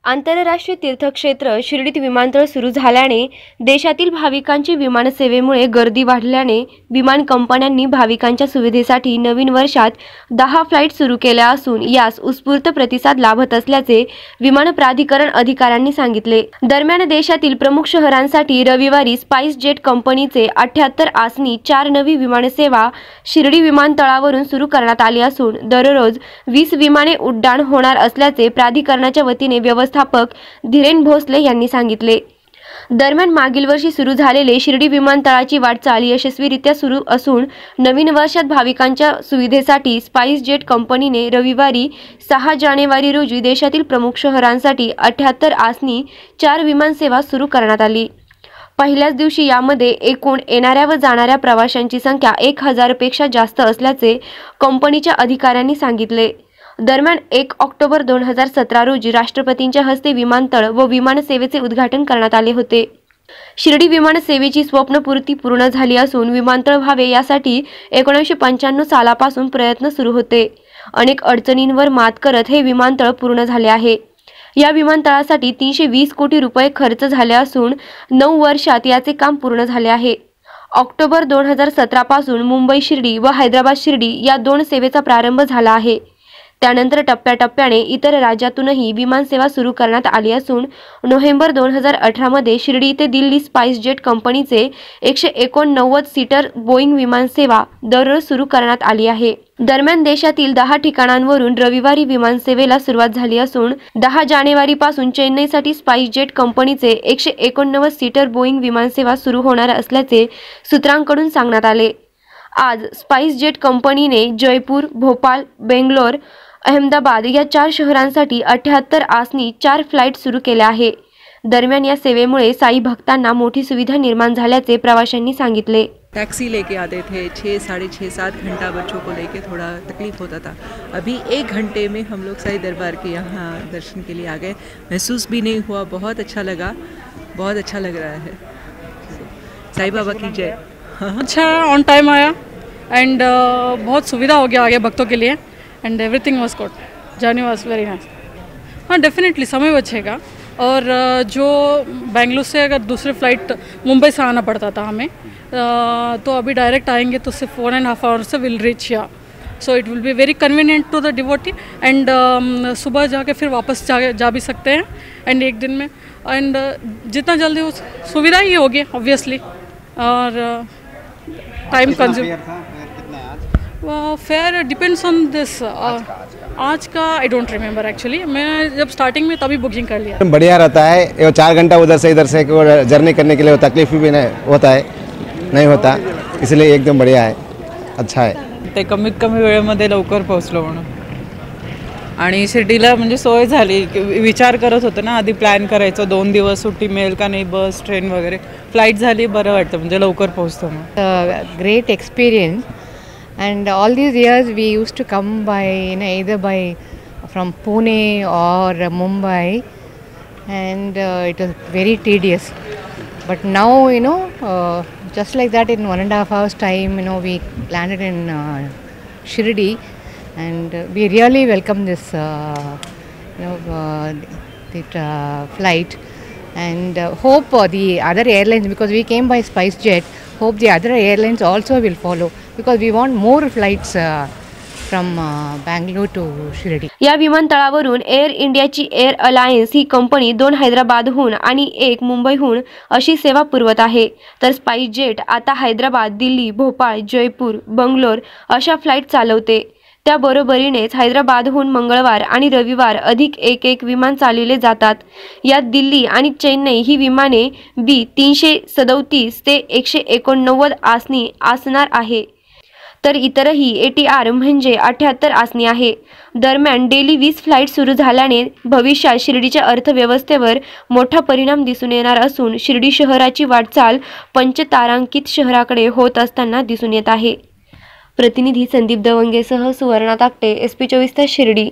आंतरराष्ट्रीय तीर्थक्षेत्र शिर्डीत विमानतळ सुरू झाल्याने देशातील भाविकांची विमानसेवेमुळे गर्दी वाढल्याने विमान कंपन्यांनी भाविकांच्या सुविधेसाठी नवीन वर्षात 10 फ्लाईट सुरू केल्या असून यास उत्स्फूर्त प्रतिसाद लाभत असल्याचे विमान प्राधिकरण अधिकाऱ्यांनी सांगितले। दरम्यान देशातील प्रमुख शहरांसाठी रविवारी स्पाइस जेट कंपनीचे 78 आसनी 4 नवी विमानसेवा शिर्डी विमानतळावरून सुरू करण्यात आली असून दररोज 20 विमाने उड्डाण होणार असल्याचे प्राधिकरणाच्या वतीने व्यवस्थापक धीरेन भोसले यांनी सांगितले। दरम्यान मागील वर्षी सुरू झालेले शिर्डी विमानतळाची वाटचाल यशस्वीरित्या सुरू असून नवीन वर्षात भाविकांच्या सुविधेसाठी स्पाइस जेट कंपनीने रविवारी 6 जानेवारी रोजी देशातील प्रमुख शहरांसाठी 78 आसनी 4 विमानसेवा सुरू करण्यात आली। पहिल्याच दिवशी यामध्ये एकूण येणाऱ्या व जाणाऱ्या प्रवाशांची संख्या 1000 पेक्षा जास्त असल्याचे कंपनीच्या अधिकाऱ्यांनी सांगितले। दरम्यान 1 ऑक्टोबर 2017 रोजी राष्ट्रपतींच्या हस्ते विमानतळ व विमानसेवेचे उद्घाटन करण्यात आले होते। शिर्डी विमानसेवेची स्वप्नपूर्ती पूर्ण झाली असून विमानतळ व्हावे यासाठी 1995 सालापासून प्रयत्न सुरू होते। अनेक अडचणींवर मात करत हे विमानतळ पूर्ण झाले आहे। या विमानतळासाठी 320 कोटी रुपये खर्च झाले असून 9 वर्षात याचे काम पूर्ण झाले आहे। ऑक्टोबर 2017 पासून मुंबई शिर्डी व हैदराबाद शिर्डी या 2 सेवेचा प्रारंभ झाला आहे। त्यानंतर टप्प्याटप्प्याने इतर राज्यातूनही विमानसेवा सुरू करण्यात आली असून नोव्हेंबर 2018 मध्ये शिर्डी ते दिल्ली स्पाइस जेट कंपनीचे 189 सीटर बोईंग विमानसेवा दररोज सुरू करण्यात आली आहे। दरम्यान देशातील 10 ठिकाणांवरून रविवारी विमानसेवेला सुरुवात झाली असून 10 जानेवारी पासून चेन्नईसाठी स्पाइस जेट कंपनीचे 189 सीटर बोईंग विमानसेवा सुरू होणार असल्याचे सूत्रांकडून सांगण्यात आले। आज स्पाइस जेट कंपनीने जयपूर, भोपाळ, बेंगलोर, अहमदाबाद या 4 शहरांसाठी 78 आसनी 4 फ्लाइट सुरू केल्या आहे। दरम्यान या सेवेमुळे साई भक्तांना मोठी सुविधा निर्माण झाल्याचे प्रवाशांनी सांगितले। टैक्सी लेके आते थे 6, साढ़े 6, 7 घंटा बच्चों को लेके थोड़ा तकलीफ होता था। अभी 1 घंटे में हम लोग साईं दरबार के यहाँ दर्शन के लिए आ गए। महसूस भी नहीं हुआ, बहुत अच्छा लगा, बहुत अच्छा लग रहा है। साईं बाबा की जय। अच्छा ऑन टाइम आया एंड बहुत सुविधा हो गया आगे भक्तों के लिए एंड एवरीथिंग वाज गुड। जर्नी वाज वेरी नाइस। हाँ डेफिनेटली समय बचेगा और जो बेंगलुरु से अगर दूसरे फ्लाइट मुंबई से आना पड़ता था हमें तो अभी डायरेक्ट आएंगे तो सिर्फ 1.5 आवर्स से विल रीच या so it will be very convenient to the devotee and सुबह जाके फिर वापस जा भी सकते हैं एंड एक दिन में एंड जितना जल्दी हो सुविधा ही होगी ऑब्वियसली। और time consume fair depends on this आज का आई डोंट रिमेंबर एक्चुअली। मैं जब स्टार्टिंग में तभी बुकिंग कर लिया। बढ़िया रहता है, 4 घंटा उधर से इधर से जर्नी करने के लिए तकलीफ भी नहीं होता है, नहीं होता, इसलिए एकदम बढ़िया है, अच्छा है। ते कमीत कमी वेळेमध्ये लवकर पोहोचलो म्हणून आणि शिर्डीला म्हणजे सोय झाली। विचार करत होतो ना आधी प्लॅन करायचं 2 दिवस सुट्टी मिळेल का नाही, बस ट्रेन वगैरे, फ्लाईट झाली बरं वाटतं म्हणजे लवकर पोहोचतो मग। Great experience and all these years we used to come by either by from Pune or Mumbai and it was very tedious, but now just like that in 1.5 hours time we landed in Shirdi and we really welcome this flight and hope the other airlines, because we came by Spice Jet, hope the other airlines also will follow because we want more flights from Bangalore to Shirdi. या विमानतळावरून air इंडियाची air alliance ही company 2 हैदराबादहून आणि 1 मुंबईहून अशी सेवा पुरवत आहे, तर स्पाइस जेट आता हैदराबाद, दिल्ली, भोपाळ, जयपूर, बंगलोर अशा फ्लाइट चालवते। त्याबरोबरीनेच हैदराबादहून मंगळवार आणि रविवार अधिक 1 विमान चालविले जातात। यात दिल्ली आणि चेन्नई ही विमाने बी 337 ते 189 आसनी असणार आहे, तर इतरही ATR म्हणजे 78 आसनी आहे। दरम्यान डेली 20 फ्लाइट सुरू झाल्याने भविष्यात शिर्डीच्या अर्थव्यवस्थेवर मोठा परिणाम दिसून येणार असून शिर्डी शहराची वाटचाल पंचतारांकित शहराकडे होत असताना दिसून येत आहे। प्रतिनिधी संदीप दवंगेसह सुवर्णा ताकटे, SP 24 तास शिर्डी।